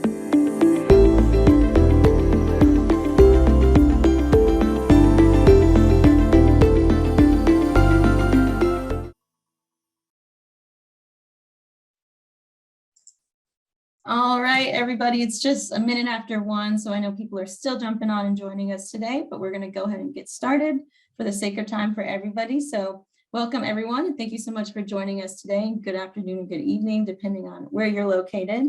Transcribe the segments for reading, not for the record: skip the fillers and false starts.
All right, everybody, it's just a minute after 1, so I know people are still jumping on and joining us today, but we're going to go ahead and get started for the sake of time for everybody. So welcome, everyone, and thank you so much for joining us today. Good afternoon and good evening, depending on where you're located.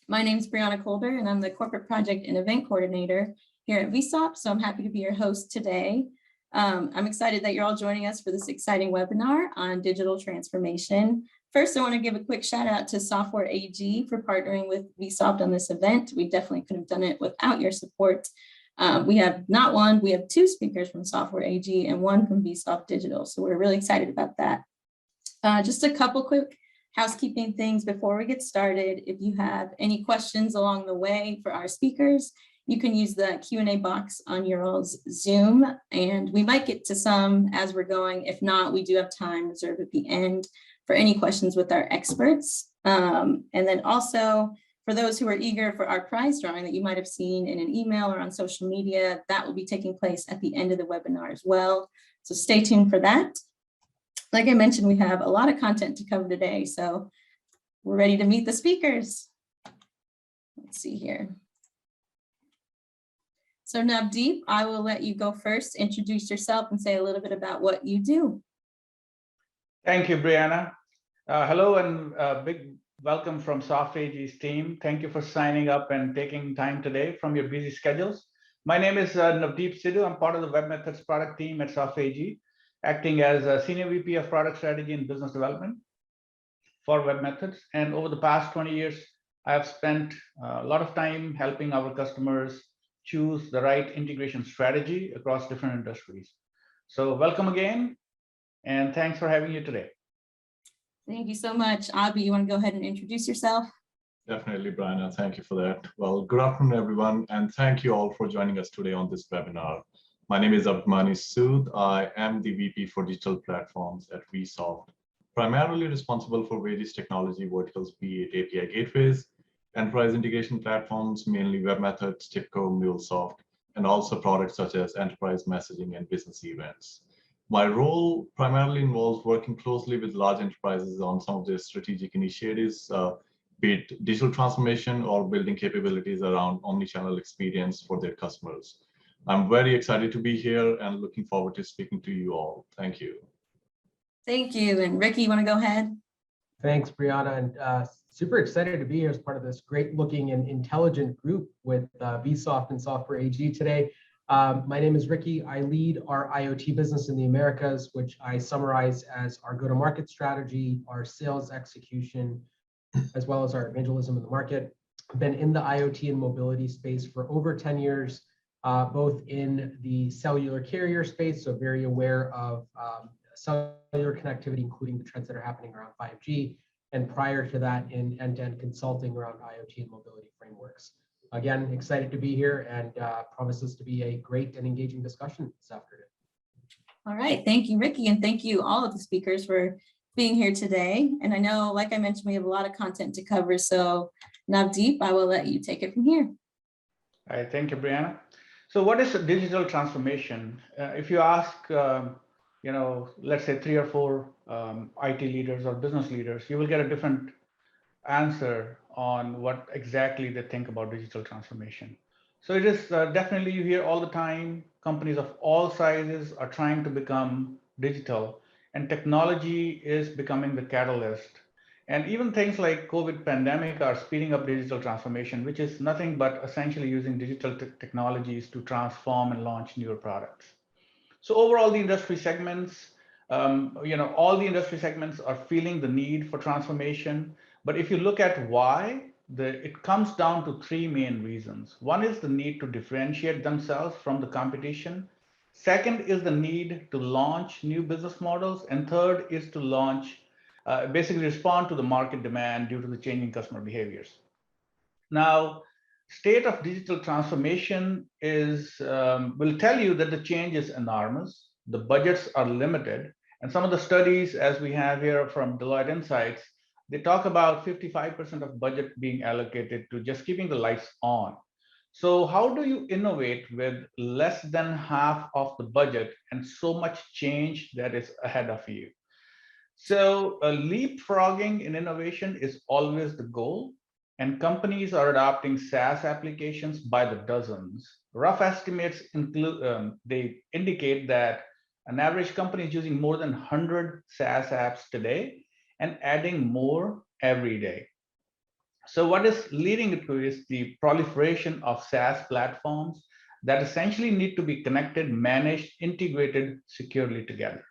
My name is Brianna Colder, and I'm the Corporate Project and Event Coordinator here at VSoft, so I'm happy to be your host today. I'm excited that you're all joining us for this exciting webinar on digital transformation. First, I want to give a quick shout out to Software AG for partnering with VSoft on this event. We definitely couldn't have done it without your support. We have not one, we have 2 speakers from Software AG and 1 from VSoft Digital. So we're really excited about that. Just a couple quick housekeeping things before we get started. If you have any questions along the way for our speakers, you can use the Q&A box on your all's Zoom, and we might get to some as we're going. If not, we do have time reserved at the end for any questions with our experts. And then also, for those who are eager for our prize drawing that you might have seen in an email or on social media, that will be taking place at the end of the webinar as well. So stay tuned for that. Like I mentioned, we have a lot of content to cover today, so we're ready to meet the speakers. Let's see here. So Navdeep, I will let you go first. Introduce yourself and say a little bit about what you do. Thank you, Brianna. Hello and big welcome from Software AG's team. Thank you for signing up and taking time today from your busy schedules. My name is Navdeep Sidhu. I'm part of the Web Methods product team at Software AG, acting as a Senior VP of Product Strategy and Business Development for Web Methods. And over the past 20 years, I have spent a lot of time helping our customers choose the right integration strategy across different industries. So welcome again, and thanks for having you today. Thank you so much. Abhi, you want to go ahead and introduce yourself? Definitely, Brianna. Thank you for that. Well, good afternoon, everyone, and thank you all for joining us today on this webinar. My name is Abhimani Sood. I am the VP for Digital Platforms at VSoft, primarily responsible for various technology verticals, be it API gateways, enterprise integration platforms, mainly Web Methods, TIBCO, MuleSoft, and also products such as enterprise messaging and business events. My role primarily involves working closely with large enterprises on some of their strategic initiatives, be it digital transformation or building capabilities around omnichannel experience for their customers. I'm very excited to be here and looking forward to speaking to you all. Thank you. Thank you. And Ricky, you want to go ahead? Thanks, Brianna, and super excited to be here as part of this great looking and intelligent group with VSoft and Software AG today. My name is Ricky. I lead our IoT business in the Americas, which I summarize as our go-to-market strategy, our sales execution, as well as our evangelism in the market. I've been in the IoT and mobility space for over 10 years, both in the cellular carrier space, so very aware of cellular connectivity, including the trends that are happening around 5G, and prior to that in end-to-end consulting around IoT and mobility frameworks. Again, excited to be here and promises to be a great and engaging discussion this afternoon. All right, thank you, Ricky, and thank you all of the speakers for being here today. And I know, like I mentioned, we have a lot of content to cover, so Navdeep, I will let you take it from here. All right, thank you, Brianna. So what is digital transformation? If you ask, let's say 3 or 4 IT leaders or business leaders, you will get a different answer on what exactly they think about digital transformation. So it is definitely, you hear all the time, companies of all sizes are trying to become digital, and technology is becoming the catalyst. And even things like COVID pandemic are speeding up digital transformation, which is nothing but essentially using digital technologies to transform and launch newer products. So overall, the industry segments, all the industry segments are feeling the need for transformation. But if you look at why, it comes down to 3 main reasons. One is the need to differentiate themselves from the competition. Second is the need to launch new business models. And third is to launch, basically respond to the market demand due to the changing customer behaviors. Now, state of digital transformation will tell you that the change is enormous. The budgets are limited. And some of the studies, as we have here from Deloitte Insights, they talk about 55% of budget being allocated to just keeping the lights on. So how do you innovate with less than half of the budget and so much change that is ahead of you? So leapfrogging in innovation is always the goal, and companies are adopting SaaS applications by the dozens. Rough estimates include they indicate that an average company is using more than 100 SaaS apps today and adding more every day. So what is leading it to is the proliferation of SaaS platforms that essentially need to be connected, managed, integrated securely together.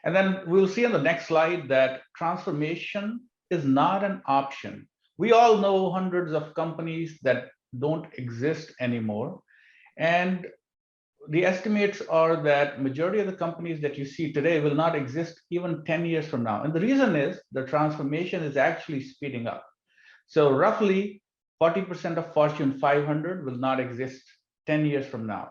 And then we'll see on the next slide that transformation is not an option. We all know hundreds of companies that don't exist anymore. And the estimates are that majority of the companies that you see today will not exist even 10 years from now. And the reason is the transformation is actually speeding up. So roughly 40% of Fortune 500 will not exist 10 years from now.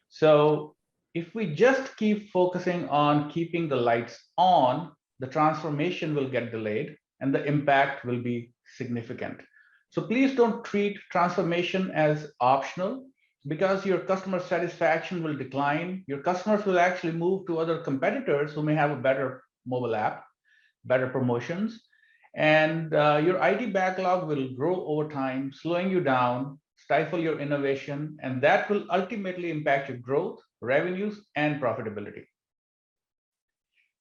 So if we just keep focusing on keeping the lights on, the transformation will get delayed and the impact will be significant. So please don't treat transformation as optional, because your customer satisfaction will decline. Your customers will actually move to other competitors who may have a better mobile app, better promotions, and your IT backlog will grow over time, slowing you down, stifle your innovation, and that will ultimately impact your growth, revenues, and profitability.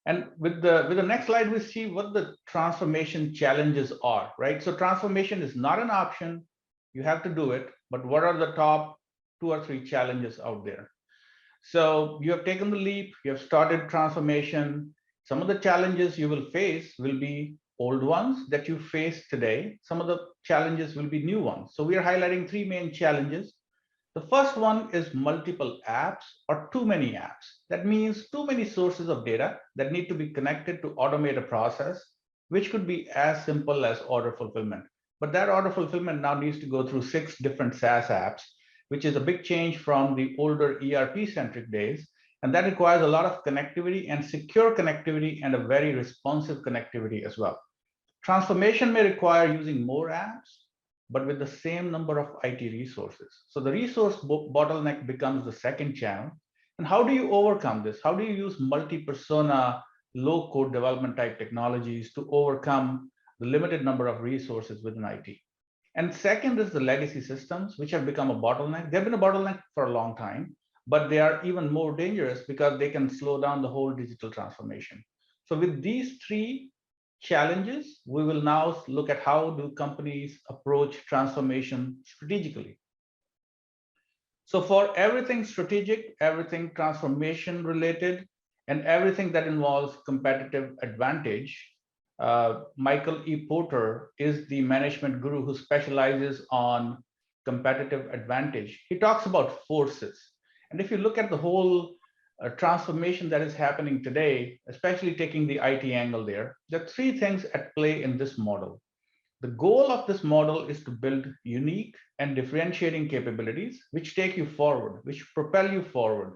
And with the next slide, we see what the transformation challenges are, right? So transformation is not an option. You have to do it, but what are the top 2 or 3 challenges out there? So you have taken the leap, you have started transformation. Some of the challenges you will face will be old ones that you face today. Some of the challenges will be new ones. So we are highlighting 3 main challenges. The first one is multiple apps or too many apps. That means too many sources of data that need to be connected to automate a process, which could be as simple as order fulfillment. But that order fulfillment now needs to go through 6 different SaaS apps, which is a big change from the older ERP-centric days. And that requires a lot of connectivity and secure connectivity and a very responsive connectivity as well. Transformation may require using more apps, but with the same number of IT resources. So the resource bottleneck becomes the second challenge. And how do you overcome this? How do you use multi-persona, low-code development type technologies to overcome the limited number of resources within IT? And second is the legacy systems, which have become a bottleneck. They've been a bottleneck for a long time, but they are even more dangerous because they can slow down the whole digital transformation. So with these 3 challenges, we will now look at how do companies approach transformation strategically. So for everything strategic, everything transformation related, and everything that involves competitive advantage, Michael E. Porter is the management guru who specializes on competitive advantage. He talks about forces. And if you look at the whole transformation that is happening today, especially taking the IT angle there are 3 things at play in this model. The goal of this model is to build unique and differentiating capabilities, which take you forward, which propel you forward.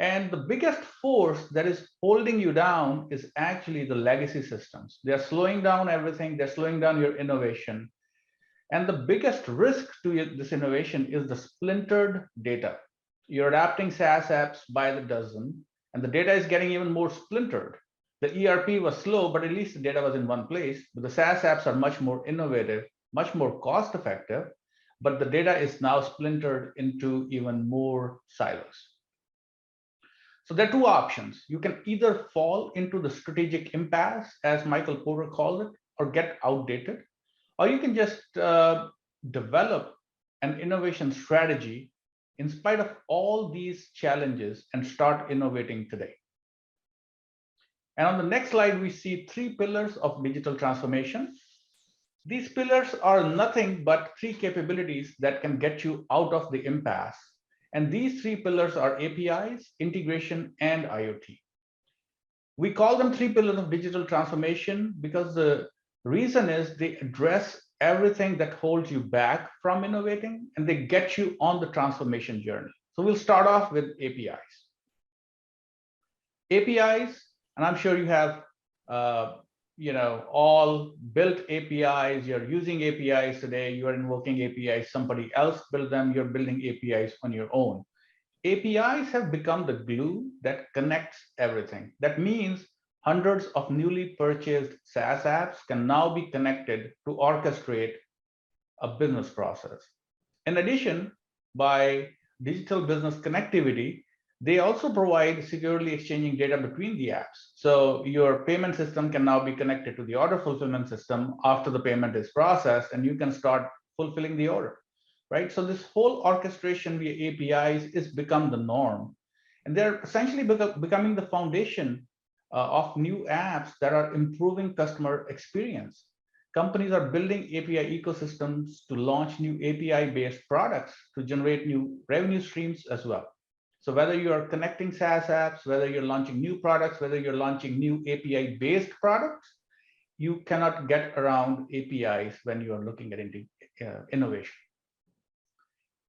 And the biggest force that is holding you down is actually the legacy systems. They're slowing down everything. They're slowing down your innovation. And the biggest risk to this innovation is the splintered data. You're adapting SaaS apps by the dozen, and the data is getting even more splintered. The ERP was slow, but at least the data was in one place. But the SaaS apps are much more innovative, much more cost effective, but the data is now splintered into even more silos. So there are 2 options. You can either fall into the strategic impasse, as Michael Porter calls it, or get outdated, or you can just develop an innovation strategy in spite of all these challenges and start innovating today. And on the next slide, we see 3 pillars of digital transformation. These pillars are nothing but 3 capabilities that can get you out of the impasse. And these 3 pillars are APIs, integration, and IoT. We call them 3 pillars of digital transformation because the reason is they address everything that holds you back from innovating, and they get you on the transformation journey. So we'll start off with APIs. APIs, and I'm sure you have all built APIs, you're using APIs today, you're invoking APIs, somebody else built them, you're building APIs on your own. APIs have become the glue that connects everything. That means hundreds of newly purchased SaaS apps can now be connected to orchestrate a business process. In addition, by digital business connectivity, they also provide securely exchanging data between the apps. So your payment system can now be connected to the order fulfillment system after the payment is processed, and you can start fulfilling the order, right? So this whole orchestration via APIs is become the norm. And they're essentially becoming the foundation of new apps that are improving customer experience. Companies are building API ecosystems to launch new API-based products to generate new revenue streams as well. So whether you are connecting SaaS apps, whether you're launching new products, whether you're launching new API-based products, you cannot get around APIs when you are looking at innovation.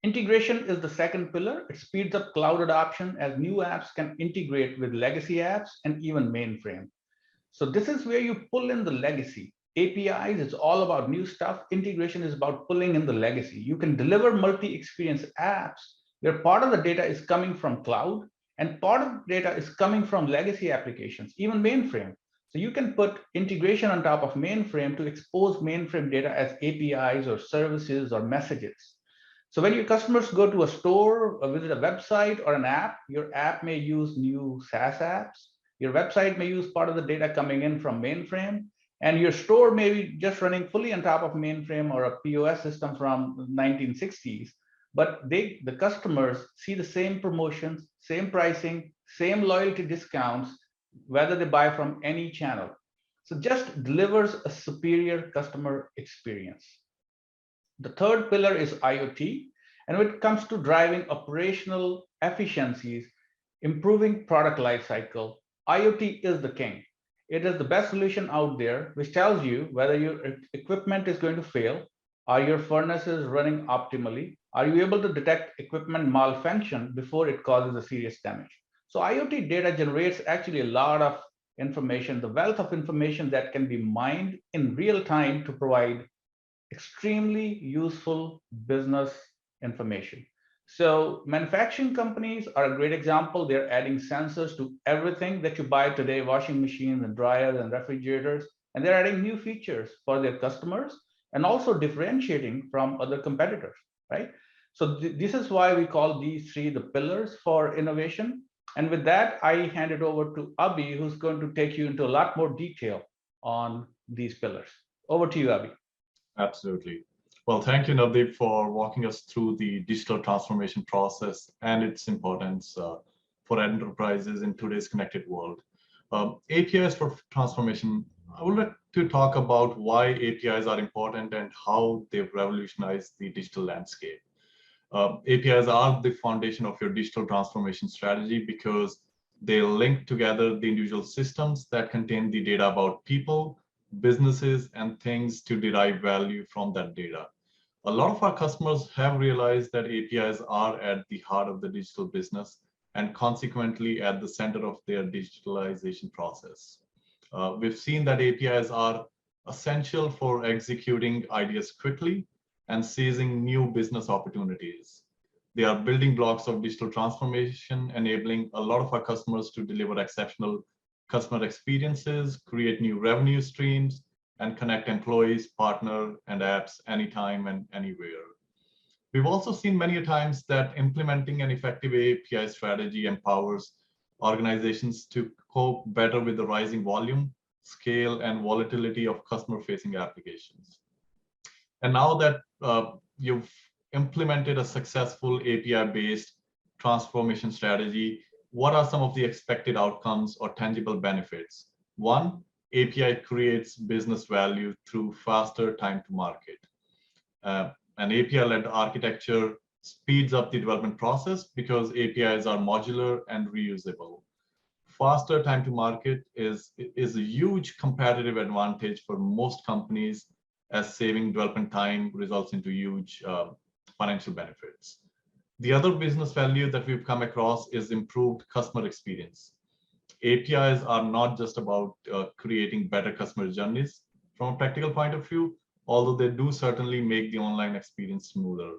Integration is the second pillar. It speeds up cloud adoption as new apps can integrate with legacy apps and even mainframe. So this is where you pull in the legacy. APIs is all about new stuff. Integration is about pulling in the legacy. You can deliver multi-experience apps where part of the data is coming from cloud and part of the data is coming from legacy applications, even mainframe. So you can put integration on top of mainframe to expose mainframe data as APIs or services or messages. So when your customers go to a store or visit a website or an app, your app may use new SaaS apps. Your website may use part of the data coming in from mainframe, and your store may be just running fully on top of mainframe or a POS system from the 1960s. But the customers see the same promotions, same pricing, same loyalty discounts, whether they buy from any channel. So just delivers a superior customer experience. The third pillar is IoT. And when it comes to driving operational efficiencies, improving product lifecycle, IoT is the king. It is the best solution out there, which tells you whether your equipment is going to fail, are your furnaces running optimally, are you able to detect equipment malfunction before it causes a serious damage. So IoT data generates actually a lot of information, the wealth of information that can be mined in real time to provide extremely useful business information. So manufacturing companies are a great example. They're adding sensors to everything that you buy today, washing machines and dryers and refrigerators, and they're adding new features for their customers and also differentiating from other competitors, right? So this is why we call these three the pillars for innovation. And with that, I hand it over to Abhi, who's going to take you into a lot more detail on these pillars. Over to you, Abhi. Absolutely. Well, thank you, Navdeep, for walking us through the digital transformation process and its importance for enterprises in today's connected world. APIs for transformation, I would like to talk about why APIs are important and how they've revolutionized the digital landscape. APIs are the foundation of your digital transformation strategy because they link together the individual systems that contain the data about people, businesses, and things to derive value from that data. A lot of our customers have realized that APIs are at the heart of the digital business and consequently at the center of their digitalization process. We've seen that APIs are essential for executing ideas quickly and seizing new business opportunities. They are building blocks of digital transformation, enabling a lot of our customers to deliver exceptional customer experiences, create new revenue streams, and connect employees, partner, and apps anytime and anywhere. We've also seen many times that implementing an effective API strategy empowers organizations to cope better with the rising volume, scale, and volatility of customer-facing applications. And now that you've implemented a successful API-based transformation strategy, what are some of the expected outcomes or tangible benefits? One, API creates business value through faster time to market. An API-led architecture speeds up the development process because APIs are modular and reusable. Faster time to market is a huge competitive advantage for most companies, as saving development time results into huge financial benefits. The other business value that we've come across is improved customer experience. APIs are not just about creating better customer journeys from a practical point of view, although they do certainly make the online experience smoother.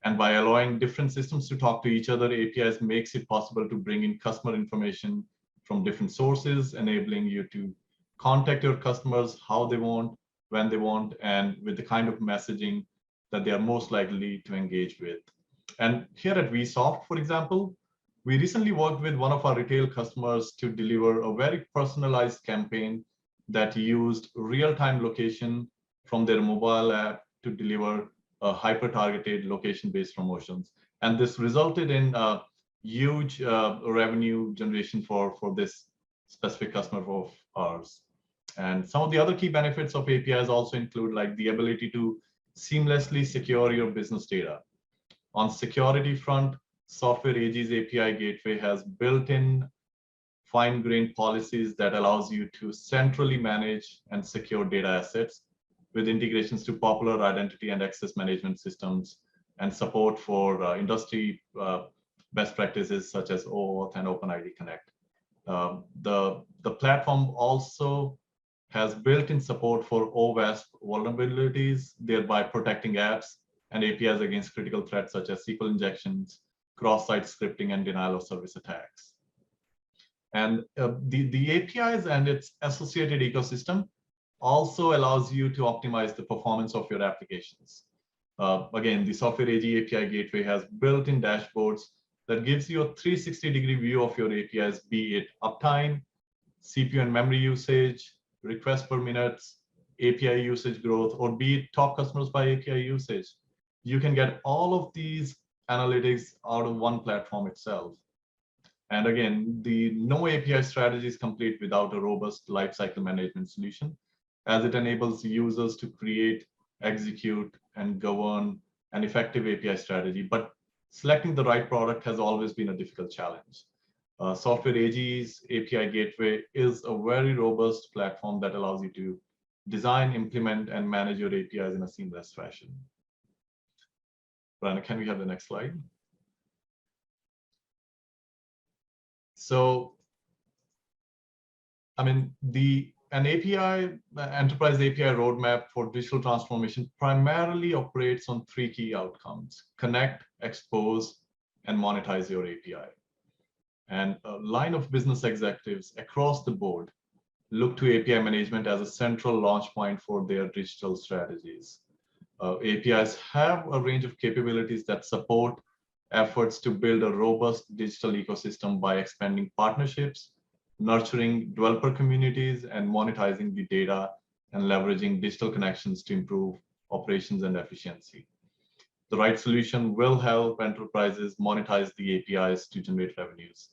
And by allowing different systems to talk to each other, APIs makes it possible to bring in customer information from different sources, enabling you to contact your customers how they want, when they want, and with the kind of messaging that they are most likely to engage with. And here at VSoft, for example, we recently worked with one of our retail customers to deliver a very personalized campaign that used real-time location from their mobile app to deliver hyper-targeted location-based promotions. And this resulted in a huge revenue generation for this specific customer of ours. And some of the other key benefits of APIs also include like the ability to seamlessly secure your business data. On security front, Software AG's API gateway has built-in fine-grained policies that allows you to centrally manage and secure data assets with integrations to popular identity and access management systems and support for industry best practices such as OAuth and OpenID Connect. The platform also has built-in support for OWASP vulnerabilities, thereby protecting apps and APIs against critical threats such as SQL injections, cross-site scripting, and denial of service attacks. And the APIs and its associated ecosystem also allows you to optimize the performance of your applications. Again, the Software AG API gateway has built-in dashboards that gives you a 360-degree view of your APIs, be it uptime, CPU and memory usage, requests per minutes, API usage growth, or be it top customers by API usage. You can get all of these analytics out of one platform itself. And again, the no API strategy is complete without a robust lifecycle management solution, as it enables users to create, execute, and govern an effective API strategy. But selecting the right product has always been a difficult challenge. Software AG's API gateway is a very robust platform that allows you to design, implement, and manage your APIs in a seamless fashion. Brianna, can we have the next slide? So, I mean, an enterprise API roadmap for digital transformation primarily operates on three key outcomes: connect, expose, and monetize your API. And a line of business executives across the board look to API management as a central launch point for their digital strategies. APIs have a range of capabilities that support efforts to build a robust digital ecosystem by expanding partnerships, nurturing developer communities, and monetizing the data and leveraging digital connections to improve operations and efficiency. The right solution will help enterprises monetize the APIs to generate revenues.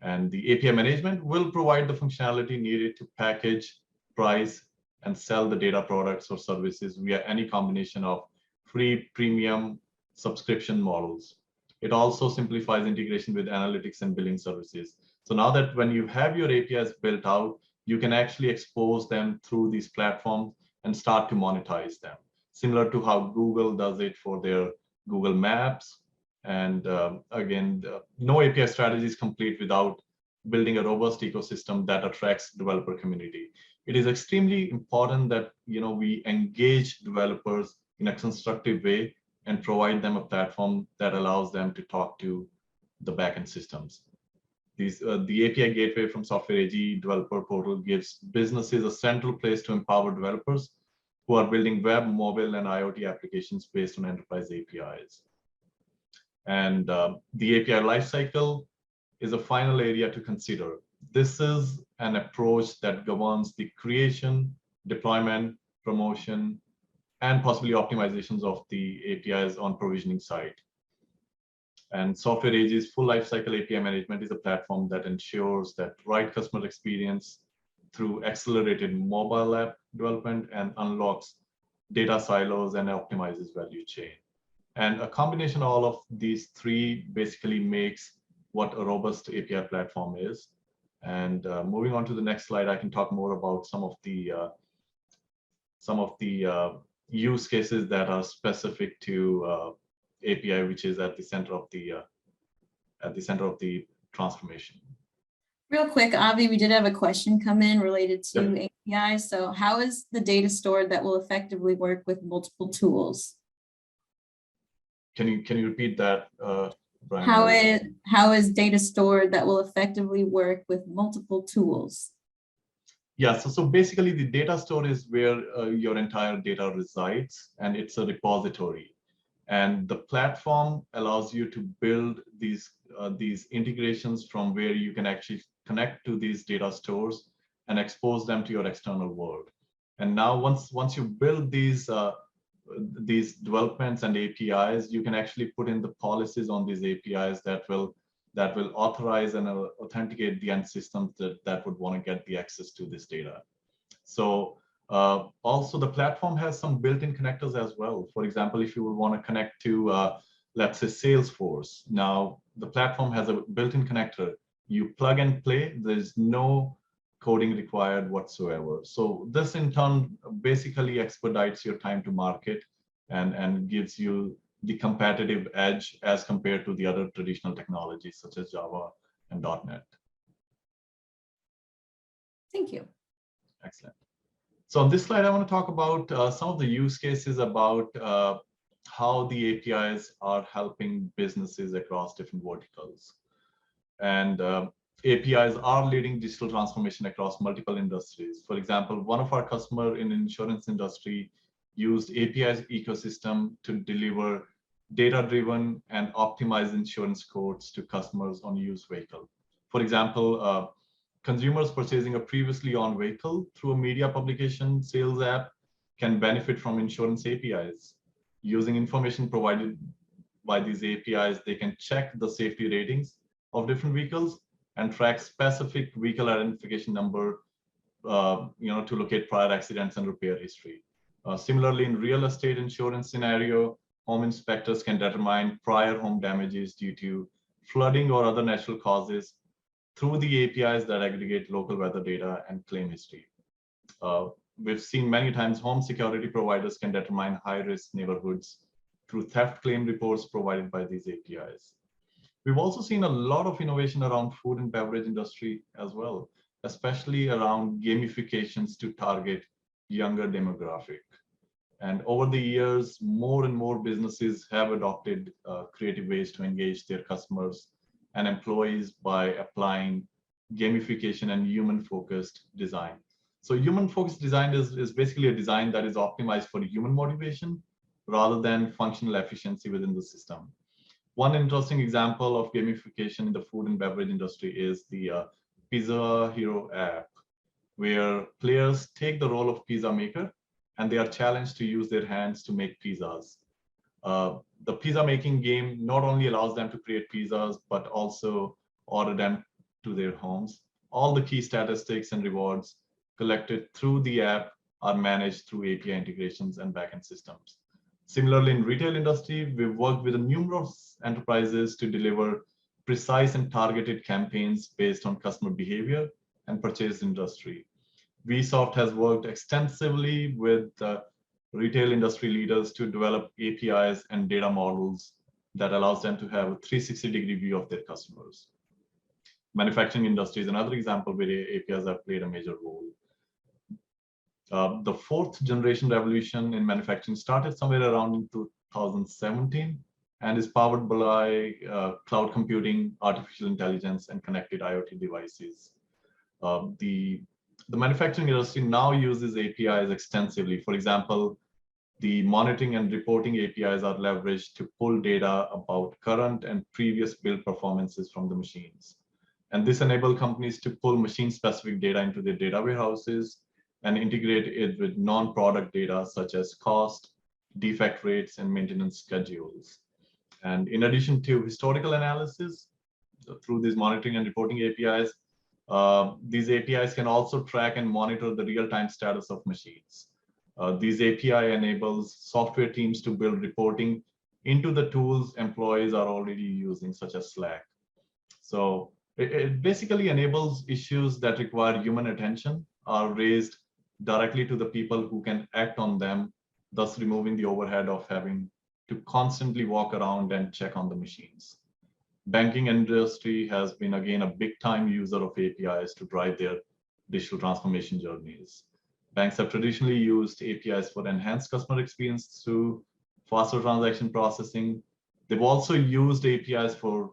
And the API management will provide the functionality needed to package, price, and sell the data products or services via any combination of free, premium, subscription models. It also simplifies integration with analytics and billing services. So now that when you have your APIs built out, you can actually expose them through these platforms and start to monetize them, similar to how Google does it for their Google Maps. And again, no API strategy is complete without building a robust ecosystem that attracts developer community. It is extremely important that we engage developers in a constructive way and provide them a platform that allows them to talk to the backend systems. The API gateway from Software AG Developer Portal gives businesses a central place to empower developers who are building web, mobile, and IoT applications based on enterprise APIs. And the API lifecycle is a final area to consider. This is an approach that governs the creation, deployment, promotion, and possibly optimizations of the APIs on provisioning side. And Software AG's full lifecycle API management is a platform that ensures that right customer experience through accelerated mobile app development and unlocks data silos and optimizes value chain. And a combination of all of these three basically makes what a robust API platform is. And moving on to the next slide, I can talk more about some of the use cases that are specific to API, which is at the center of the transformation. Real quick, Avi, we did have a question come in related to Yep. APIs. So how is the data stored that will effectively work with multiple tools? Can you repeat that, Brian? How is data stored that will effectively work with multiple tools? Yeah, so basically the data store is where your entire data resides, and it's a repository. And the platform allows you to build these integrations from where you can actually connect to these data stores and expose them to your external world. And now once you build these developments and APIs, you can actually put in the policies on these APIs that will authorize and authenticate the end systems that would want to get the access to this data. So also the platform has some built-in connectors as well. For example, if you would want to connect to, let's say, Salesforce, now the platform has a built-in connector. You plug and play, there's no coding required whatsoever. So this in turn basically expedites your time to market and gives you the competitive edge as compared to the other traditional technologies such as Java and .NET. Thank you. Excellent. So on this slide, I want to talk about some of the use cases about how the APIs are helping businesses across different verticals. And APIs are leading digital transformation across multiple industries. For example, one of our customers in the insurance industry used APIs ecosystem to deliver data-driven and optimized insurance quotes to customers on used vehicle. For example, consumers purchasing a previously owned vehicle through a media publication sales app can benefit from insurance APIs. Using information provided by these APIs, they can check the safety ratings of different vehicles and track specific vehicle identification number, to locate prior accidents and repair history. Similarly, in real estate insurance scenario, home inspectors can determine prior home damages due to flooding or other natural causes through the APIs that aggregate local weather data and claim history. We've seen many times home security providers can determine high-risk neighborhoods through theft claim reports provided by these APIs. We've also seen a lot of innovation around food and beverage industry as well, especially around gamifications to target younger demographic. And over the years, more and more businesses have adopted creative ways to engage their customers and employees by applying gamification and human-focused design. So human-focused design is basically a design that is optimized for human motivation rather than functional efficiency within the system. One interesting example of gamification in the food and beverage industry is the Pizza Hero app, where players take the role of pizza maker and they are challenged to use their hands to make pizzas. The pizza making game not only allows them to create pizzas, but also order them to their homes. All the key statistics and rewards collected through the app are managed through API integrations and backend systems. Similarly, in retail industry, we've worked with numerous enterprises to deliver precise and targeted campaigns based on customer behavior and purchase industry. VSoft has worked extensively with retail industry leaders to develop APIs and data models that allows them to have a 360-degree view of their customers. Manufacturing industry is another example where APIs have played a major role. The fourth generation revolution in manufacturing started somewhere around in 2017 and is powered by cloud computing, artificial intelligence, and connected IoT devices. The manufacturing industry now uses APIs extensively. For example, the monitoring and reporting APIs are leveraged to pull data about current and previous build performances from the machines. And this enables companies to pull machine-specific data into their data warehouses and integrate it with non-product data such as cost, defect rates, and maintenance schedules. And in addition to historical analysis through these monitoring and reporting APIs, these APIs can also track and monitor the real-time status of machines. These API enables software teams to build reporting into the tools employees are already using, such as Slack. So it basically enables issues that require human attention are raised directly to the people who can act on them, thus removing the overhead of having to constantly walk around and check on the machines. Banking industry has been, again, a big time user of APIs to drive their digital transformation journeys. Banks have traditionally used APIs for enhanced customer experience through faster transaction processing. They've also used APIs for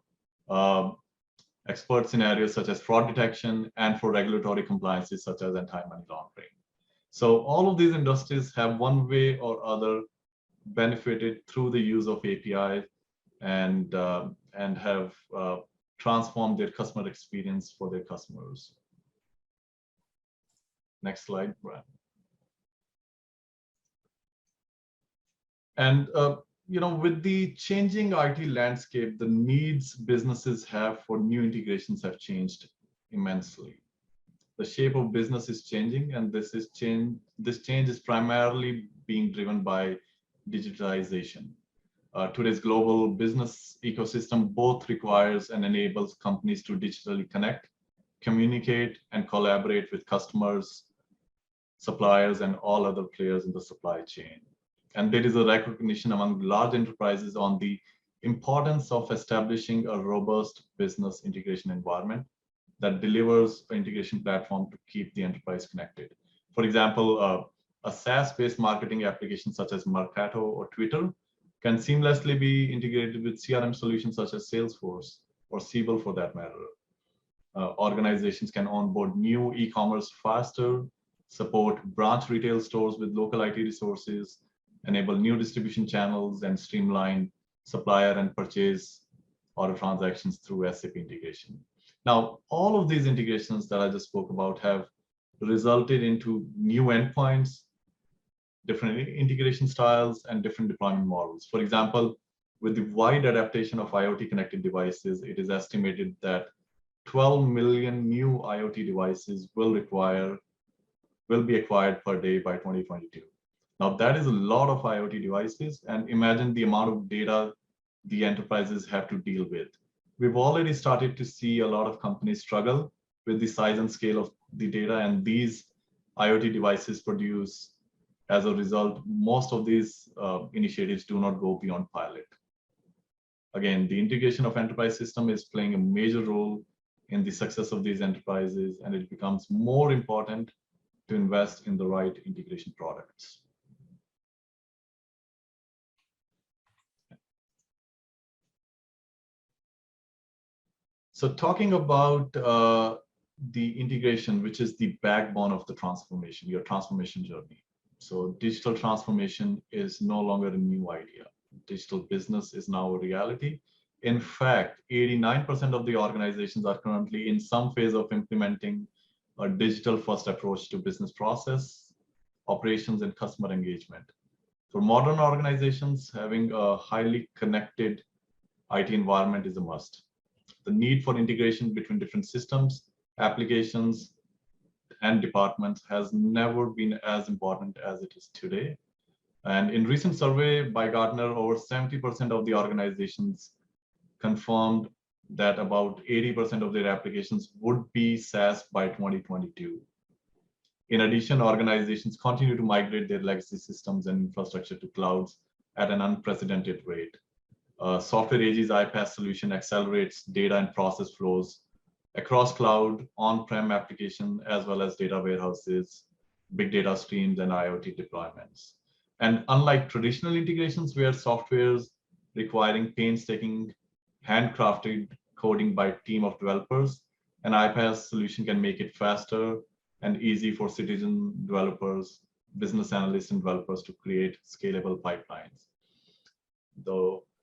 expert scenarios such as fraud detection and for regulatory compliances such as anti-money laundering. So all of these industries have one way or other benefited through the use of API and have transformed their customer experience for their customers. Next slide, Brian. And with the changing IT landscape, the needs businesses have for new integrations have changed immensely. The shape of business is changing, and this change is primarily being driven by digitalization. Today's global business ecosystem both requires and enables companies to digitally connect, communicate, and collaborate with customers, suppliers, and all other players in the supply chain. And there is a recognition among large enterprises on the importance of establishing a robust business integration environment that delivers an integration platform to keep the enterprise connected. For example, a SaaS-based marketing application such as Marketo or Twitter can seamlessly be integrated with CRM solutions such as Salesforce or Siebel for that matter. Organizations can onboard new e-commerce faster, support branch retail stores with local IT resources, enable new distribution channels, and streamline supplier and purchase order transactions through SAP integration. Now, all of these integrations that I just spoke about have resulted into new endpoints, different integration styles, and different deployment models. For example, with the wide adaptation of IoT connected devices, it is estimated that 12 million new IoT devices will be acquired per day by 2022. Now, that is a lot of IoT devices, and imagine the amount of data the enterprises have to deal with. We've already started to see a lot of companies struggle with the size and scale of the data, and these IoT devices produce, as a result, most of these initiatives do not go beyond pilot. Again, the integration of enterprise system is playing a major role in the success of these enterprises, and it becomes more important to invest in the right integration products. So talking about the integration, which is the backbone of the transformation, your transformation journey. So digital transformation is no longer a new idea. Digital business is now a reality. In fact, 89% of the organizations are currently in some phase of implementing a digital first approach to business process, operations, and customer engagement. For modern organizations, having a highly connected IT environment is a must. The need for integration between different systems, applications, and departments has never been as important as it is today. And in recent survey by Gartner, over 70% of the organizations confirmed that about 80% of their applications would be SaaS by 2022. In addition, organizations continue to migrate their legacy systems and infrastructure to clouds at an unprecedented rate. Software AG's iPaaS solution accelerates data and process flows across cloud, on-prem application, as well as data warehouses, big data streams, and IoT deployments. And unlike traditional integrations where softwares requiring painstaking, handcrafted coding by a team of developers, an iPaaS solution can make it faster and easy for citizen developers, business analysts, and developers to create scalable pipelines.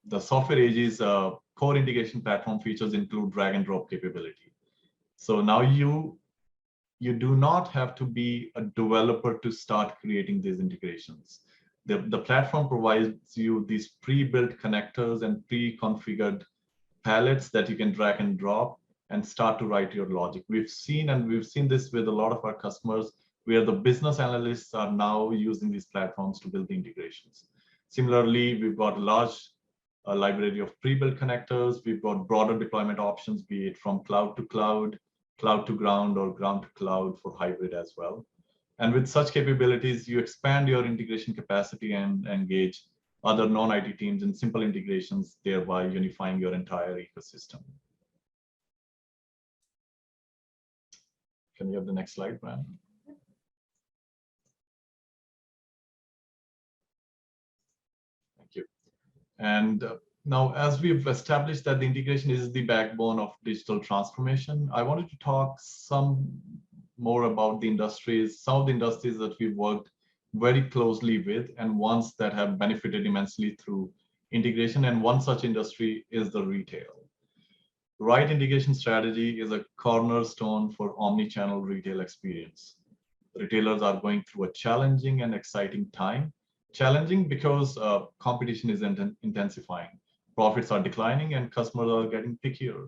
The Software AG's core integration platform features include drag and drop capability. So now you do not have to be a developer to start creating these integrations. The platform provides you these pre-built connectors and pre-configured palettes that you can drag and drop and start to write your logic. We've seen this with a lot of our customers where the business analysts are now using these platforms to build the integrations. Similarly, we've got a large library of pre-built connectors. We've got broader deployment options, be it from cloud to cloud, cloud to ground, or ground to cloud for hybrid as well. And with such capabilities, you expand your integration capacity and engage other non-IT teams in simple integrations, thereby unifying your entire ecosystem. Can we have the next slide, Brian? Thank you. And now, as we've established that the integration is the backbone of digital transformation, I wanted to talk some more about the industries, some of the industries that we've worked very closely with and ones that have benefited immensely through integration. And one such industry is the retail. Right integration strategy is a cornerstone for omni-channel retail experience. Retailers are going through a challenging and exciting time. Challenging because competition is intensifying, profits are declining, and customers are getting pickier.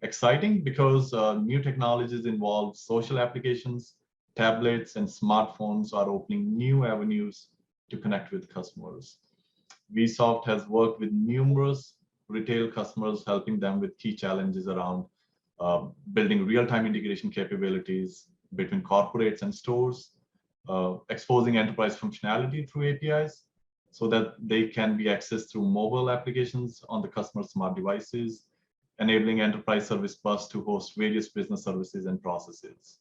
Exciting because new technologies involve social applications, tablets, and smartphones are opening new avenues to connect with customers. VSoft has worked with numerous retail customers, helping them with key challenges around building real-time integration capabilities between corporates and stores, exposing enterprise functionality through APIs so that they can be accessed through mobile applications on the customer's smart devices, enabling enterprise service bus to host various business services and processes.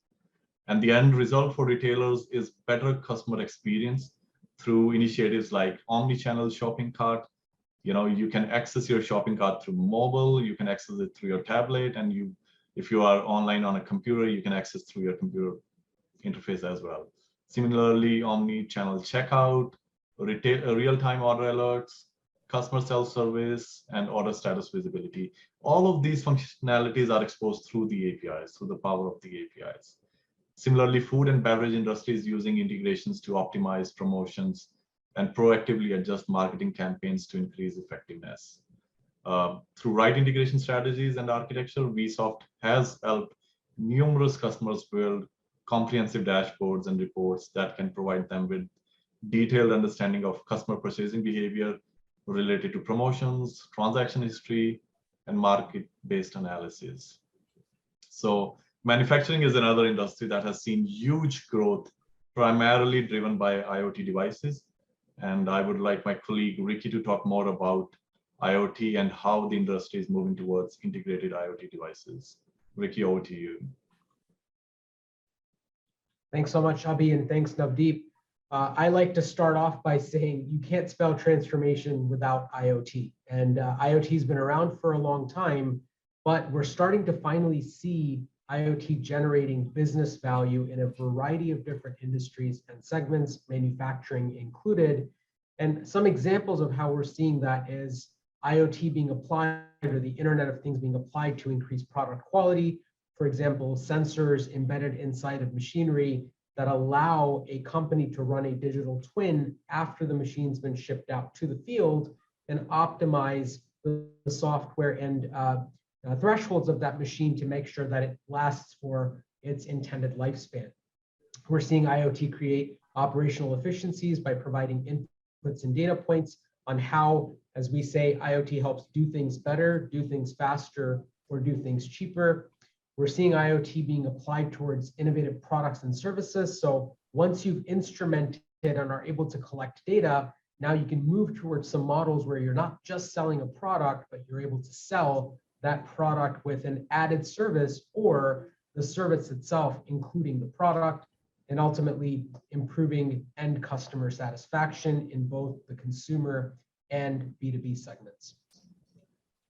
And the end result for retailers is better customer experience through initiatives like omni-channel shopping cart. You can access your shopping cart through mobile, you can access it through your tablet, and if you are online on a computer, you can access through your computer interface as well. Similarly, omni-channel checkout, real-time order alerts, customer self-service, and order status visibility. All of these functionalities are exposed through the APIs, through the power of the APIs. Similarly, food and beverage industry is using integrations to optimize promotions and proactively adjust marketing campaigns to increase effectiveness. Through right integration strategies and architecture, VSoft has helped numerous customers build comprehensive dashboards and reports that can provide them with detailed understanding of customer purchasing behavior related to promotions, transaction history, and market-based analysis. So manufacturing is another industry that has seen huge growth, primarily driven by IoT devices. And I would like my colleague Ricky to talk more about IoT and how the industry is moving towards integrated IoT devices. Ricky, over to you. Thanks so much, Abhi, and thanks, Navdeep. I like to start off by saying you can't spell transformation without IoT. And IoT has been around for a long time, but we're starting to finally see IoT generating business value in a variety of different industries and segments, manufacturing included. And some examples of how we're seeing that is IoT being applied, or the Internet of Things being applied to increase product quality. For example, sensors embedded inside of machinery that allow a company to run a digital twin after the machine's been shipped out to the field and optimize the software and thresholds of that machine to make sure that it lasts for its intended lifespan. We're seeing IoT create operational efficiencies by providing inputs and data points on how, as we say, IoT helps do things better, do things faster, or do things cheaper. We're seeing IoT being applied towards innovative products and services. So once you've instrumented and are able to collect data, now you can move towards some models where you're not just selling a product, but you're able to sell that product with an added service or the service itself, including the product, and ultimately improving end customer satisfaction in both the consumer and B2B segments.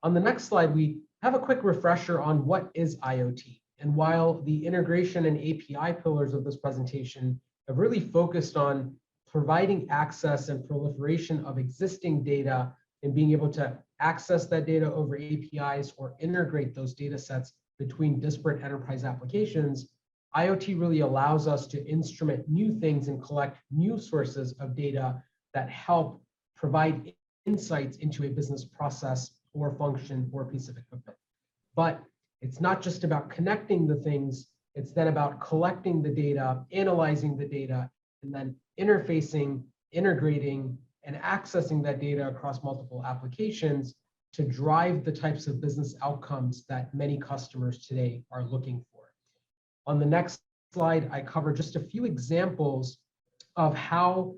On the next slide, we have a quick refresher on what is IoT. And while the integration and API pillars of this presentation have really focused on providing access and proliferation of existing data and being able to access that data over APIs or integrate those data sets between disparate enterprise applications, IoT really allows us to instrument new things and collect new sources of data that help provide insights into a business process or function or piece of equipment. But it's not just about connecting the things, it's then about collecting the data, analyzing the data, and then interfacing, integrating, and accessing that data across multiple applications to drive the types of business outcomes that many customers today are looking for. On the next slide, I cover just a few examples of how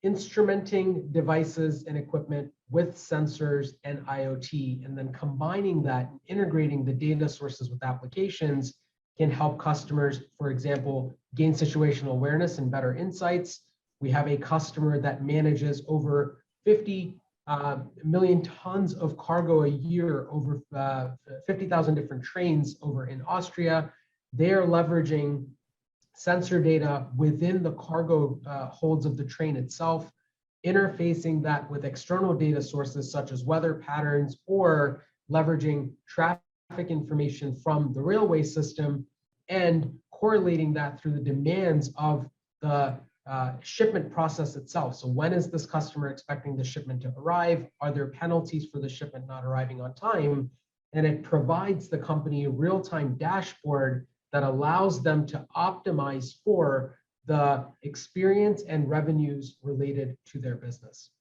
instrumenting devices and equipment with sensors and IoT, and then combining that, integrating the data sources with applications can help customers, for example, gain situational awareness and better insights. We have a customer that manages over 50 million tons of cargo a year, over 50,000 different trains over in Austria. They're leveraging sensor data within the cargo holds of the train itself, interfacing that with external data sources such as weather patterns, or leveraging traffic information from the railway system and correlating that through the demands of the shipment process itself. So when is this customer expecting the shipment to arrive? Are there penalties for the shipment not arriving on time? And it provides the company a real-time dashboard that allows them to optimize for the experience and revenues related to their business.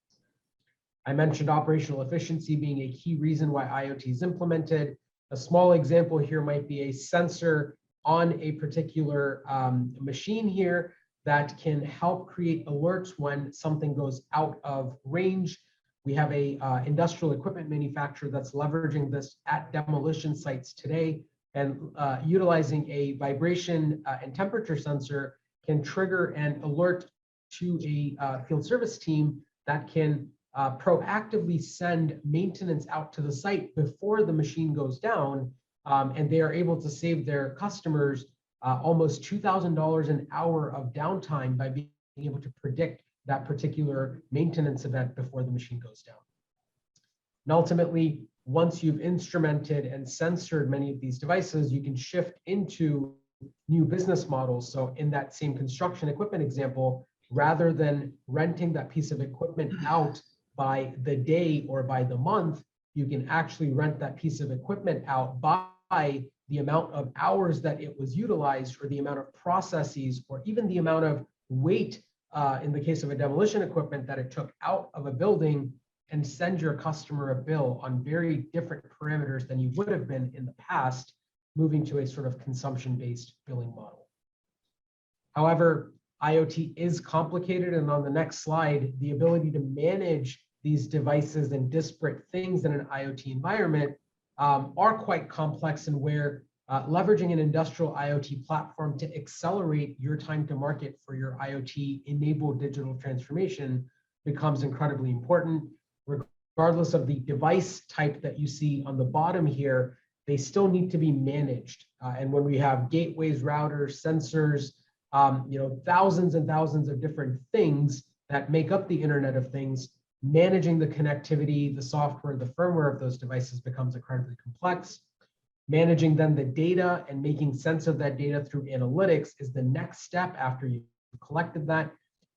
I mentioned operational efficiency being a key reason why IoT is implemented. A small example here might be a sensor on a particular machine here that can help create alerts when something goes out of range. We have a industrial equipment manufacturer that's leveraging this at demolition sites today, and utilizing a vibration and temperature sensor can trigger an alert to a field service team that can proactively send maintenance out to the site before the machine goes down, and they are able to save their customers almost $2,000 an hour of downtime by being able to predict that particular maintenance event before the machine goes down. And ultimately, once you've instrumented and censored many of these devices, you can shift into new business models. So in that same construction equipment example, rather than renting that piece of equipment out by the day or by the month, you can actually rent that piece of equipment out by the amount of hours that it was utilized, or the amount of processes, or even the amount of weight, in the case of a demolition equipment, that it took out of a building, and send your customer a bill on very different parameters than you would have been in the past, moving to a sort of consumption-based billing model. However, IoT is complicated, and on the next slide, the ability to manage these devices and disparate things in an IoT environment are quite complex, and where leveraging an industrial IoT platform to accelerate your time to market for your IoT-enabled digital transformation becomes incredibly important. Regardless of the device type that you see on the bottom here, they still need to be managed. And when we have gateways, routers, sensors, thousands and thousands of different things that make up the Internet of Things, managing the connectivity, the software, the firmware of those devices becomes incredibly complex. Managing then the data and making sense of that data through analytics is the next step after you've collected that.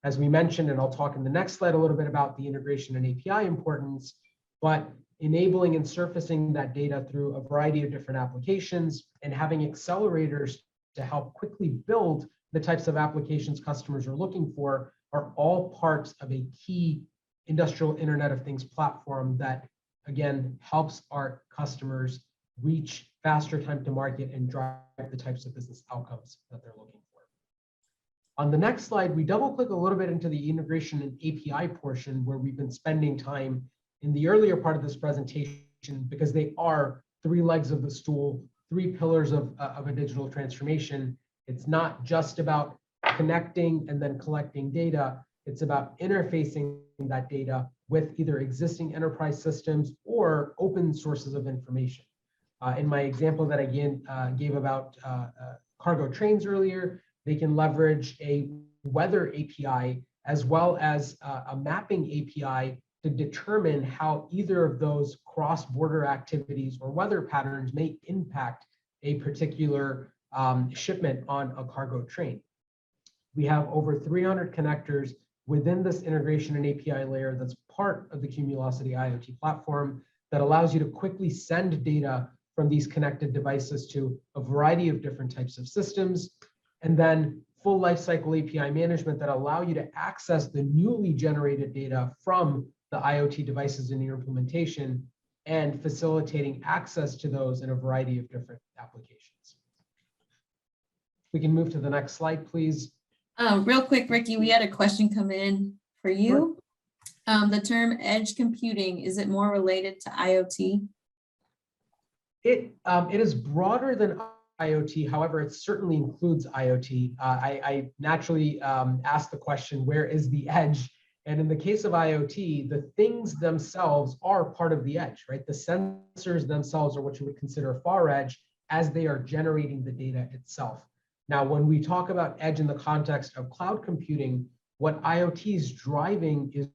As we mentioned, and I'll talk in the next slide a little bit about the integration and API importance, but enabling and surfacing that data through a variety of different applications and having accelerators to help quickly build the types of applications customers are looking for are all parts of a key industrial Internet of Things platform that, again, helps our customers reach faster time to market and drive the types of business outcomes that they're looking for. On the next slide, we double click a little bit into the integration and API portion, where we've been spending time in the earlier part of this presentation, because they are three legs of the stool, three pillars of a digital transformation. It's not just about connecting and then collecting data. It's about interfacing that data with either existing enterprise systems or open sources of information. In my example that I gave about cargo trains earlier, they can leverage a weather API as well as a mapping API to determine how either of those cross-border activities or weather patterns may impact a particular shipment on a cargo train. We have over 300 connectors within this integration and API layer that's part of the Cumulocity IoT platform that allows you to quickly send data from these connected devices to a variety of different types of systems, and then full lifecycle API management that allow you to access the newly generated data from the IoT devices in your implementation and facilitating access to those in a variety of different applications. We can move to the next slide, please. Real quick, Ricky, we had a question come in for you. The term edge computing, is it more related to IoT? It is broader than IoT. However, it certainly includes IoT. I naturally asked the question, where is the edge? And in the case of IoT, the things themselves are part of the edge, right? The sensors themselves are what you would consider far edge as they are generating the data itself. Now, when we talk about edge in the context of cloud computing, what IoT is driving is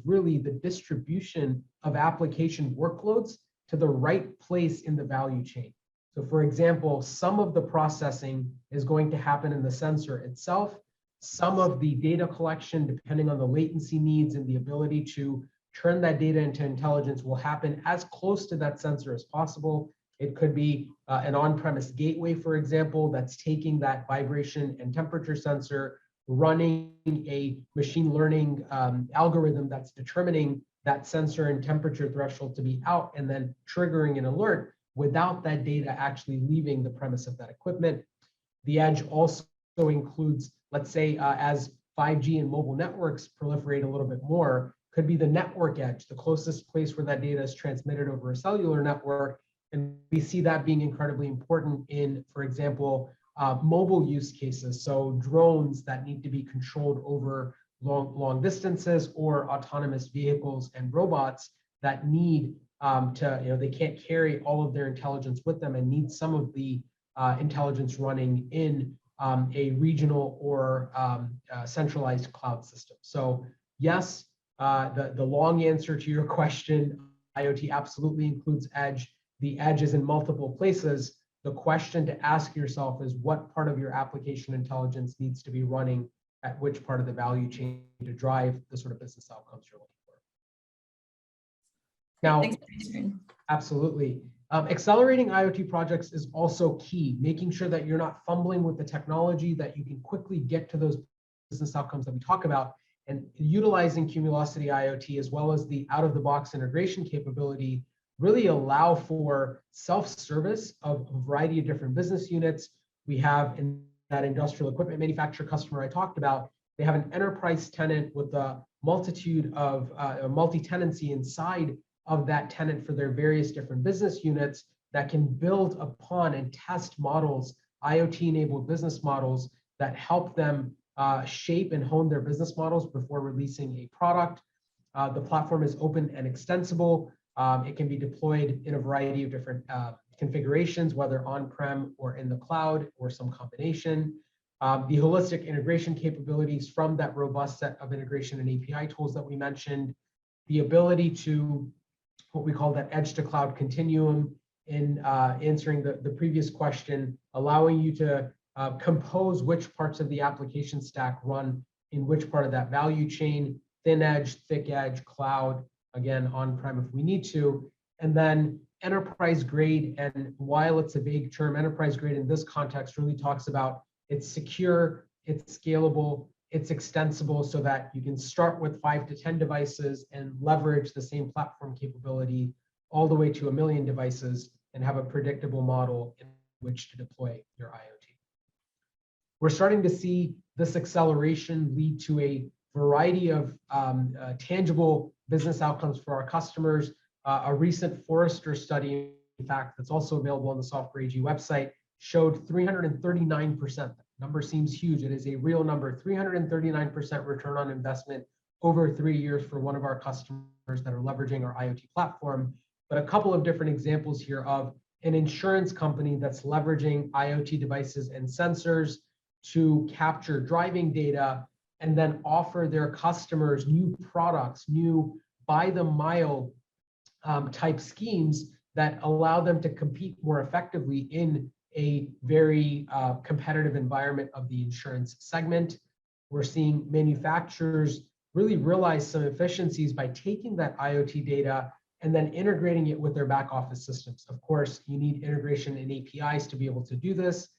really the distribution of application workloads to the right place in the value chain. So for example, some of the processing is going to happen in the sensor itself. Some of the data collection, depending on the latency needs and the ability to turn that data into intelligence, will happen as close to that sensor as possible. It could be an on-premise gateway, for example, that's taking that vibration and temperature sensor, running a machine learning algorithm that's determining that sensor and temperature threshold to be out, and then triggering an alert without that data actually leaving the premise of that equipment. The edge also includes, let's say, as 5G and mobile networks proliferate a little bit more, could be the network edge, the closest place where that data is transmitted over a cellular network. And we see that being incredibly important in, for example, mobile use cases. So drones that need to be controlled over long distances, or autonomous vehicles and robots that need they can't carry all of their intelligence with them and need some of the intelligence running in a regional or centralized cloud system. So yes, the long answer to your question, IoT absolutely includes edge. The edge is in multiple places. The question to ask yourself is, what part of your application intelligence needs to be running at which part of the value chain to drive the sort of business outcomes you're looking for? Now, Thanks for answering. absolutely. Accelerating IoT projects is also key, making sure that you're not fumbling with the technology, that you can quickly get to those business outcomes that we talk about, and utilizing Cumulocity IoT as well as the out-of-the-box integration capability really allow for self-service of a variety of different business units. We have in that industrial equipment manufacturer customer I talked about, they have an enterprise tenant with a multitude of multi-tenancy inside of that tenant for their various different business units that can build upon and test models, IoT-enabled business models that help them shape and hone their business models before releasing a product. The platform is open and extensible. It can be deployed in a variety of different configurations, whether on-prem or in the cloud or some combination. The holistic integration capabilities from that robust set of integration and API tools that we mentioned, the ability to what we call that edge to cloud continuum in answering the previous question, allowing you to compose which parts of the application stack run in which part of that value chain, thin edge, thick edge, cloud, again, on-prem if we need to, and then enterprise grade. And while it's a vague term, enterprise grade in this context really talks about it's secure, it's scalable, it's extensible, so that you can start with 5 to 10 devices and leverage the same platform capability all the way to 1 million devices and have a predictable model in which to deploy your IoT. We're starting to see this acceleration lead to a variety of tangible business outcomes for our customers. A recent Forrester study, in fact, that's also available on the Software AG website, showed 339%. Number seems huge. It is a real number, 339% return on investment over 3 years for one of our customers that are leveraging our IoT platform. But a couple of different examples here of an insurance company that's leveraging IoT devices and sensors to capture driving data and then offer their customers new products, new by the mile type schemes that allow them to compete more effectively in a very competitive environment of the insurance segment. We're seeing manufacturers really realize some efficiencies by taking that IoT data and then integrating it with their back office systems. Of course, you need integration and APIs to be able to do this.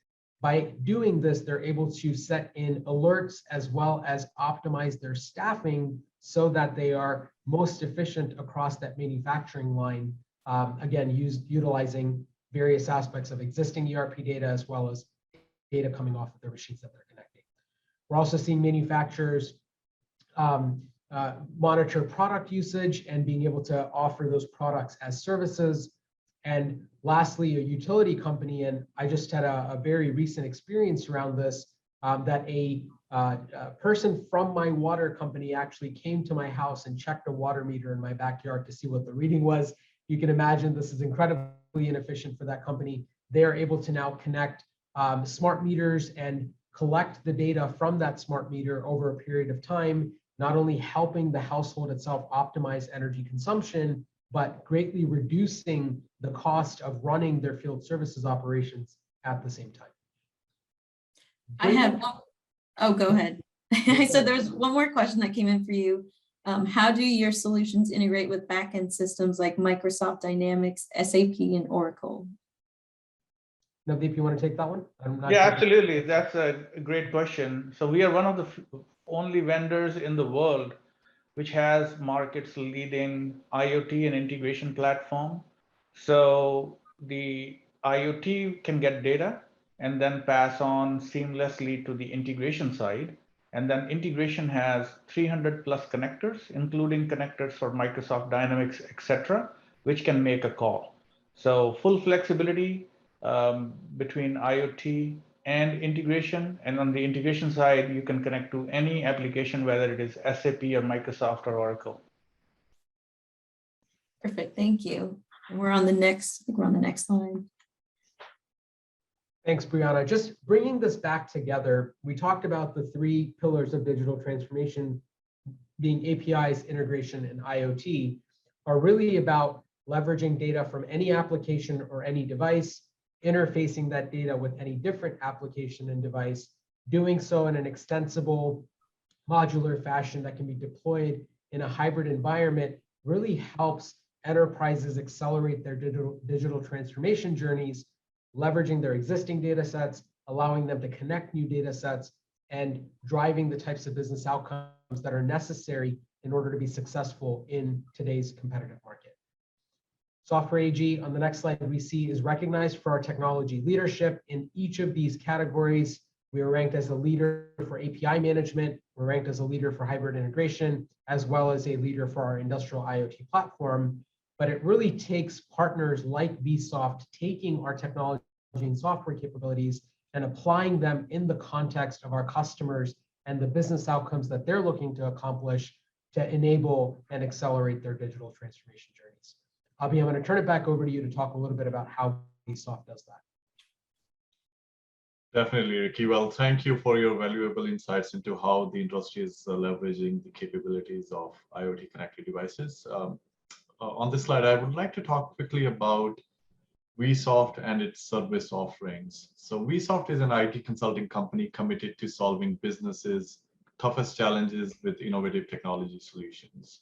By doing this, they're able to set in alerts as well as optimize their staffing so that they are most efficient across that manufacturing line. Again, utilizing various aspects of existing ERP data as well as data coming off of their machines that they're connecting. We're also seeing manufacturers monitor product usage and being able to offer those products as services. And lastly, a utility company, and I just had a very recent experience around this, that a person from my water company actually came to my house and checked a water meter in my backyard to see what the reading was. You can imagine this is incredibly inefficient for that company. They are able to now connect smart meters and collect the data from that smart meter over a period of time, not only helping the household itself optimize energy consumption, but greatly reducing the cost of running their field services operations at the same time. I have, oh, go ahead. So there's one more question that came in for you. How do your solutions integrate with backend systems like Microsoft Dynamics, SAP, and Oracle? Navdeep, you want to take that one? Yeah, absolutely. That's a great question. So we are one of the only vendors in the world which has market's leading IoT and integration platform. So the IoT can get data and then pass on seamlessly to the integration side. And then integration has 300 plus connectors, including connectors for Microsoft Dynamics, etc., which can make a call. So full flexibility between IoT and integration. And on the integration side, you can connect to any application, whether it is SAP or Microsoft or Oracle. Perfect, thank you. And we're on the next slide. Thanks, Brianna. Just bringing this back together, we talked about the 3 pillars of digital transformation being APIs, integration, and IoT, are really about leveraging data from any application or any device, interfacing that data with any different application and device, doing so in an extensible, modular fashion that can be deployed in a hybrid environment, really helps enterprises accelerate their digital transformation journeys, leveraging their existing data sets, allowing them to connect new data sets, and driving the types of business outcomes that are necessary in order to be successful in today's competitive market. Software AG, on the next slide, we see is recognized for our technology leadership in each of these categories. We are ranked as a leader for API management. We're ranked as a leader for hybrid integration, as well as a leader for our industrial IoT platform. But it really takes partners like VSoft taking our technology and software capabilities and applying them in the context of our customers and the business outcomes that they're looking to accomplish to enable and accelerate their digital transformation journeys. Abhi, I'm going to turn it back over to you to talk a little bit about how VSoft does that. Definitely, Ricky. Well, thank you for your valuable insights into how the industry is leveraging the capabilities of IoT connected devices. On this slide, I would like to talk quickly about VSoft and its service offerings. So VSoft is an IT consulting company committed to solving businesses' toughest challenges with innovative technology solutions.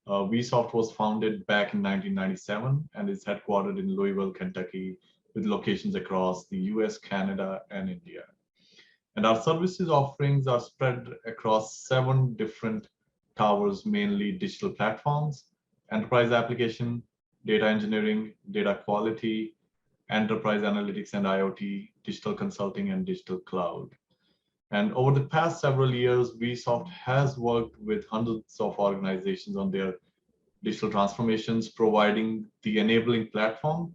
VSoft was founded back in 1997 and is headquartered in Louisville, Kentucky, with locations across the US, Canada, and India. And our services offerings are spread across 7 different towers, mainly digital platforms, enterprise application, data engineering, data quality, enterprise analytics and IoT, digital consulting, and digital cloud. And over the past several years, VSoft has worked with hundreds of organizations on their digital transformations, providing the enabling platform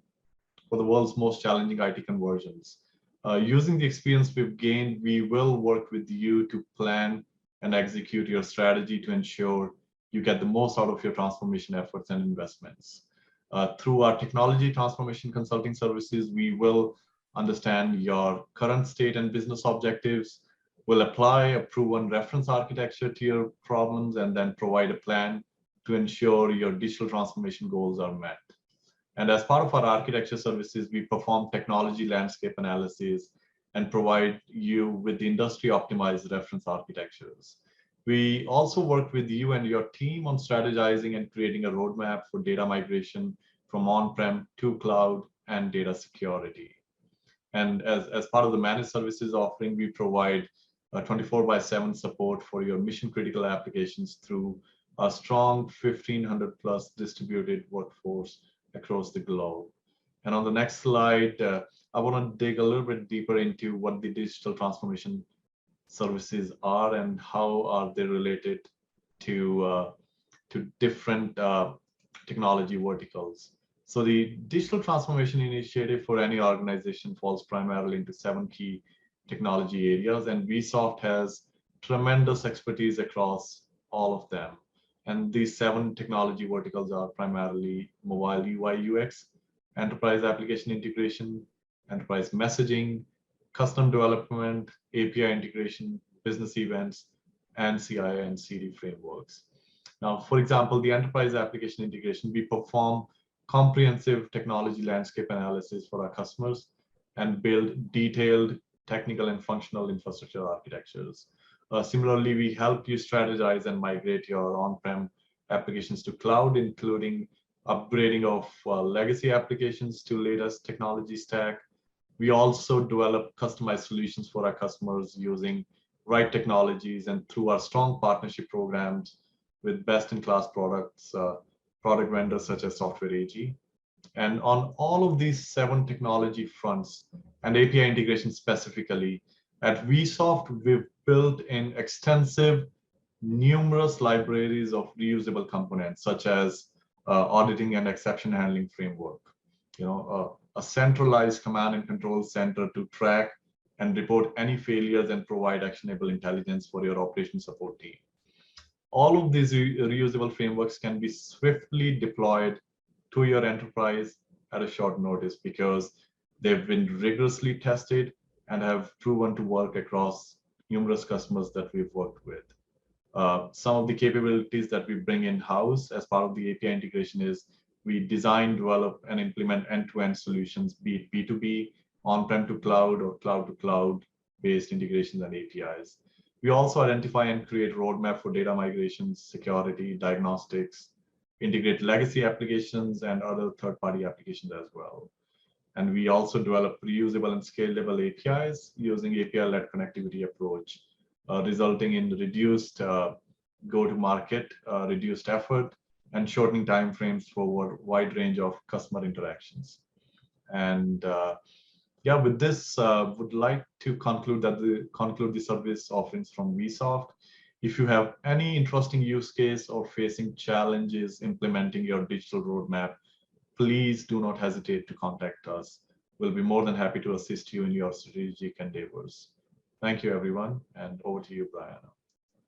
for the world's most challenging IT conversions. Using the experience we've gained, we will work with you to plan and execute your strategy to ensure you get the most out of your transformation efforts and investments. Through our technology transformation consulting services, we will understand your current state and business objectives, will apply a proven reference architecture to your problems, and then provide a plan to ensure your digital transformation goals are met. And as part of our architecture services, we perform technology landscape analysis and provide you with the industry optimized reference architectures. We also work with you and your team on strategizing and creating a roadmap for data migration from on-prem to cloud and data security. And as part of the managed services offering, we provide 24/7 support for your mission critical applications through a strong 1,500 plus distributed workforce across the globe. And on the next slide, I want to dig a little bit deeper into what the digital transformation services are and how are they related to different technology verticals. So the digital transformation initiative for any organization falls primarily into 7 key technology areas, and VSoft has tremendous expertise across all of them. And these 7 technology verticals are primarily mobile UI UX, enterprise application integration, enterprise messaging, custom development, API integration, business events, and CI and CD frameworks. Now, for example, the enterprise application integration, we perform comprehensive technology landscape analysis for our customers and build detailed technical and functional infrastructure architectures. Similarly, we help you strategize and migrate your on-prem applications to cloud, including upgrading of legacy applications to latest technology stack. We also develop customized solutions for our customers using right technologies and through our strong partnership programs with best-in-class product vendors such as Software AG. And on all of these 7 technology fronts and API integration specifically, at VSoft, we've built in extensive, numerous libraries of reusable components, such as auditing and exception handling framework, a centralized command and control center to track and report any failures and provide actionable intelligence for your operation support team. All of these reusable frameworks can be swiftly deployed to your enterprise at a short notice because they've been rigorously tested and have proven to work across numerous customers that we've worked with. Some of the capabilities that we bring in-house as part of the API integration is we design, develop, and implement end-to-end solutions, be it B2B, on-prem to cloud, or cloud to cloud-based integrations and APIs. We also identify and create roadmap for data migrations, security, diagnostics, integrate legacy applications and other third-party applications as well. And we also develop reusable and scalable APIs using API-led connectivity approach, resulting in reduced go-to-market, reduced effort, and shortening timeframes for a wide range of customer interactions. And yeah, with this, would like to conclude the service offerings from VSoft. If you have any interesting use case or facing challenges implementing your digital roadmap, please do not hesitate to contact us. We'll be more than happy to assist you in your strategic endeavors. Thank you, everyone, and over to you, Brianna.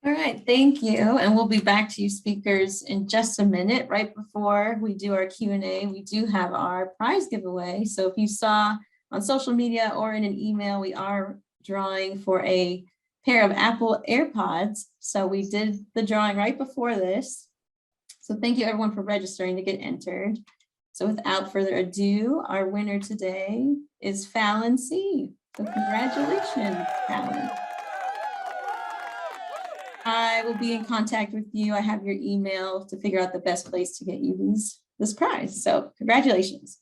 All right, thank you. And we'll be back to you speakers in just a minute. Right before we do our Q&A, we do have our prize giveaway. So if you saw on social media or in an email, we are drawing for a pair of Apple AirPods. So we did the drawing right before this. So thank you everyone for registering to get entered. So without further ado, our winner today is Fallon C. So congratulations, Fallon. I will be in contact with you. I have your email to figure out the best place to get you this prize. So congratulations.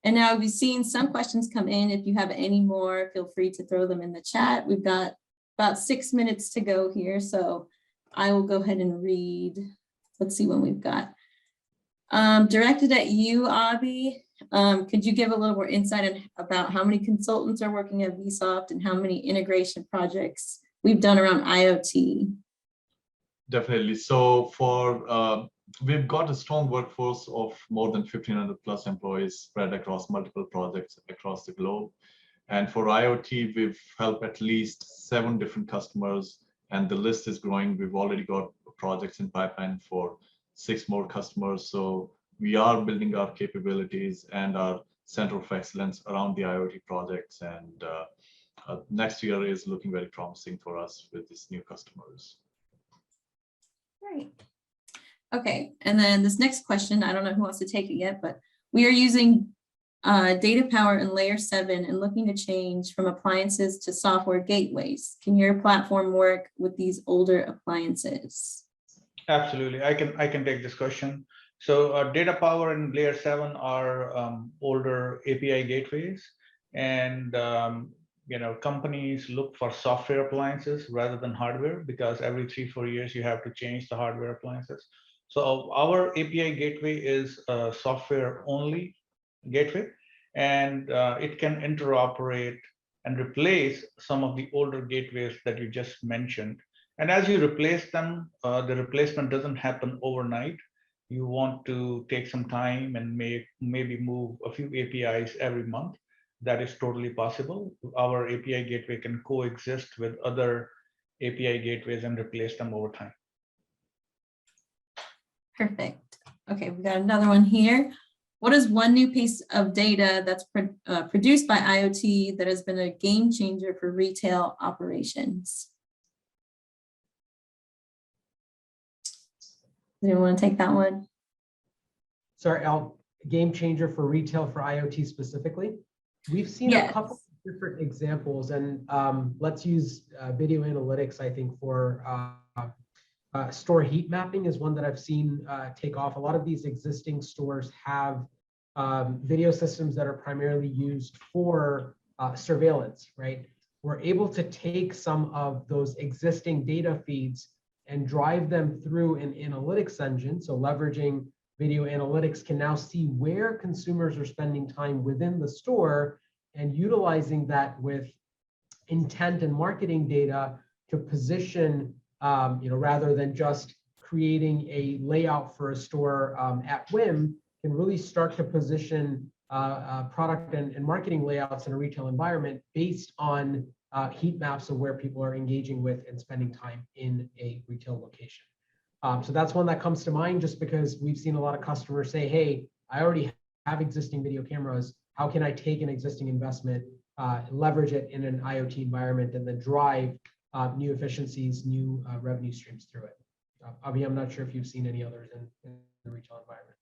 And now we've seen some questions come in. If you have any more, feel free to throw them in the chat. We've got about 6 minutes to go here. So I will go ahead and read. Let's see what we've got. Directed at you, Abhi, could you give a little more insight about how many consultants are working at VSoft and how many integration projects we've done around IoT? Definitely. So for we've got a strong workforce of more than 1,500 plus employees spread across multiple projects across the globe. And for IoT, we've helped at least 7 different customers, and the list is growing. We've already got projects in pipeline for 6 more customers. So we are building our capabilities and our center of excellence around the IoT projects. And next year is looking very promising for us with these new customers. Great. Okay, and then this next question, I don't know who wants to take it yet, but we are using data power in layer 7 and looking to change from appliances to software gateways. Can your platform work with these older appliances? Absolutely, I can take this question. So data power and layer 7 are older API gateways, and companies look for software appliances rather than hardware because every 3-4 years you have to change the hardware appliances. So our API gateway is a software only gateway, and it can interoperate and replace some of the older gateways that you just mentioned. And as you replace them, the replacement doesn't happen overnight. You want to take some time and maybe move a few APIs every month. That is totally possible. Our API gateway can coexist with other API gateways and replace them over time. Perfect. Okay, we got another one here. What is one new piece of data that's produced by IoT that has been a game changer for retail operations? Does anyone want to take that one? Sorry, game changer for retail for IoT specifically. We've seen Yes. a couple of different examples, and let's use video analytics, I think, for store heat mapping is one that I've seen take off. A lot of these existing stores have video systems that are primarily used for surveillance, right? We're able to take some of those existing data feeds and drive them through an analytics engine. So leveraging video analytics can now see where consumers are spending time within the store and utilizing that with intent and marketing data to position, rather than just creating a layout for a store at whim, can really start to position product and marketing layouts in a retail environment based on heat maps of where people are engaging with and spending time in a retail location. So that's one that comes to mind just because we've seen a lot of customers say, hey, I already have existing video cameras. How can I take an existing investment, leverage it in an IoT environment, and then drive new efficiencies, new revenue streams through it? Abhi, I'm not sure if you've seen any others in the retail environment.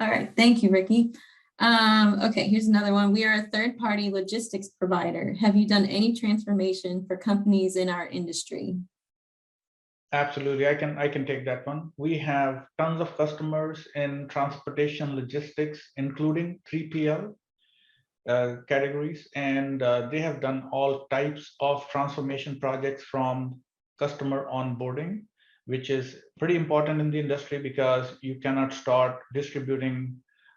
All right, thank you, Ricky. Okay, here's another one. We are a third-party logistics provider. Have you done any transformation for companies in our industry? Absolutely, I can take that one. We have tons of customers in transportation logistics, including 3PL categories, and they have done all types of transformation projects from customer onboarding, which is pretty important in the industry because you cannot start distributing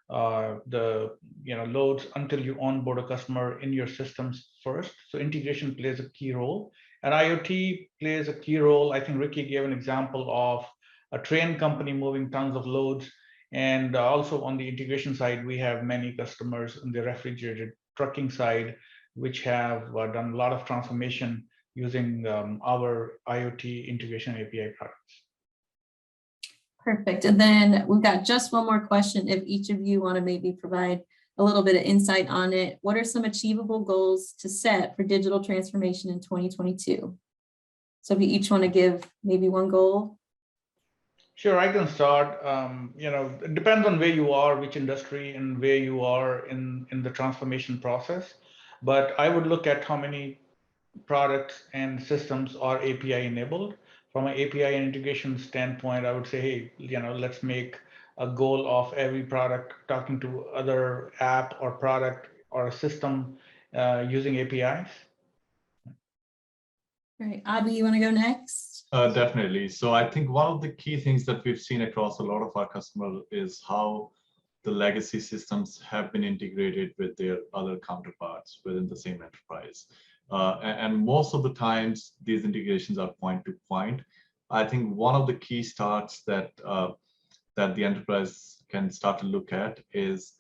the loads until you onboard a customer in your systems first. So integration plays a key role, and IoT plays a key role. I think Ricky gave an example of a train company moving tons of loads, and also on the integration side, we have many customers in the refrigerated trucking side, which have done a lot of transformation using our IoT integration API products. Perfect. And then we've got just one more question. If each of you want to maybe provide a little bit of insight on it, what are some achievable goals to set for digital transformation in 2022? So if you each want to give maybe one goal. Sure, I can start. It depends on where you are, which industry, and where you are in the transformation process. But I would look at how many products and systems are API enabled. From an API integration standpoint, I would say, hey, let's make a goal of every product talking to other app or product or a system using APIs. All right, Abhi, you want to go next? Definitely. So I think one of the key things that we've seen across a lot of our customers is how the legacy systems have been integrated with their other counterparts within the same enterprise. And most of the times, these integrations are point to point. I think one of the key starts that the enterprise can start to look at is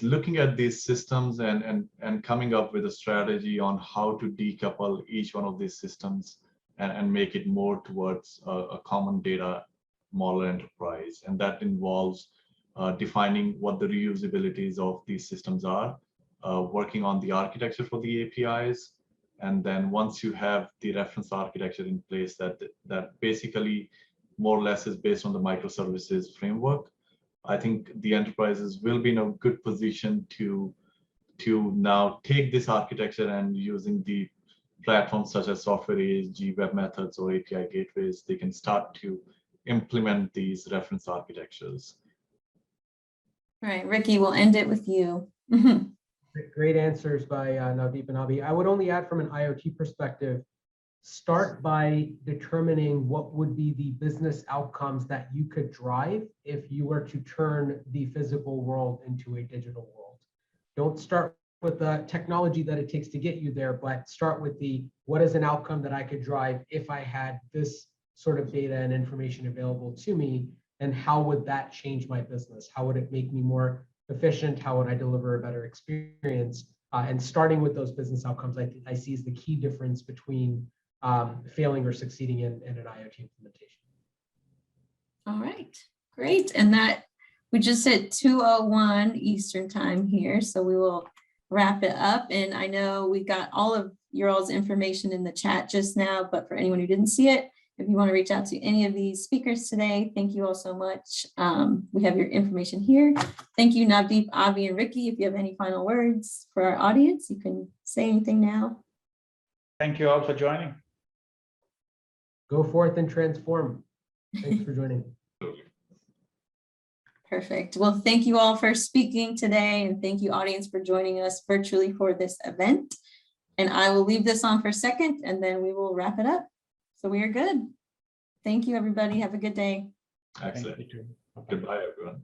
looking at these systems and coming up with a strategy on how to decouple each one of these systems and make it more towards a common data model enterprise. And that involves defining what the reusabilities of these systems are, working on the architecture for the APIs, and then once you have the reference architecture in place that basically more or less is based on the microservices framework, I think the enterprises will be in a good position to now take this architecture and using the platforms such as Software Edge, web methods, or API gateways, they can start to implement these reference architectures. All right, Ricky, we'll end it with you. Great answers by Navdeep and Abhi. I would only add from an IoT perspective, start by determining what would be the business outcomes that you could drive if you were to turn the physical world into a digital world. Don't start with the technology that it takes to get you there, but start with the what is an outcome that I could drive if I had this sort of data and information available to me, and how would that change my business? How would it make me more efficient? How would I deliver a better experience? And starting with those business outcomes, I see is the key difference between failing or succeeding in an IoT implementation. All right, great. And that we just hit 2:01 Eastern time here, so we will wrap it up. And I know we got all of your all's information in the chat just now, but for anyone who didn't see it, if you want to reach out to any of these speakers today, thank you all so much. We have your information here. Thank you, Navdeep, Avi, and Ricky. If you have any final words for our audience, you can say anything now. Thank you all for joining. Go forth and transform. Thanks for joining. Perfect. Well, thank you all for speaking today, and thank you, audience, for joining us virtually for this event. And I will leave this on for a second, and then we will wrap it up. So we are good. Thank you, everybody. Have a good day. Excellent. Thank you too. Goodbye, everyone.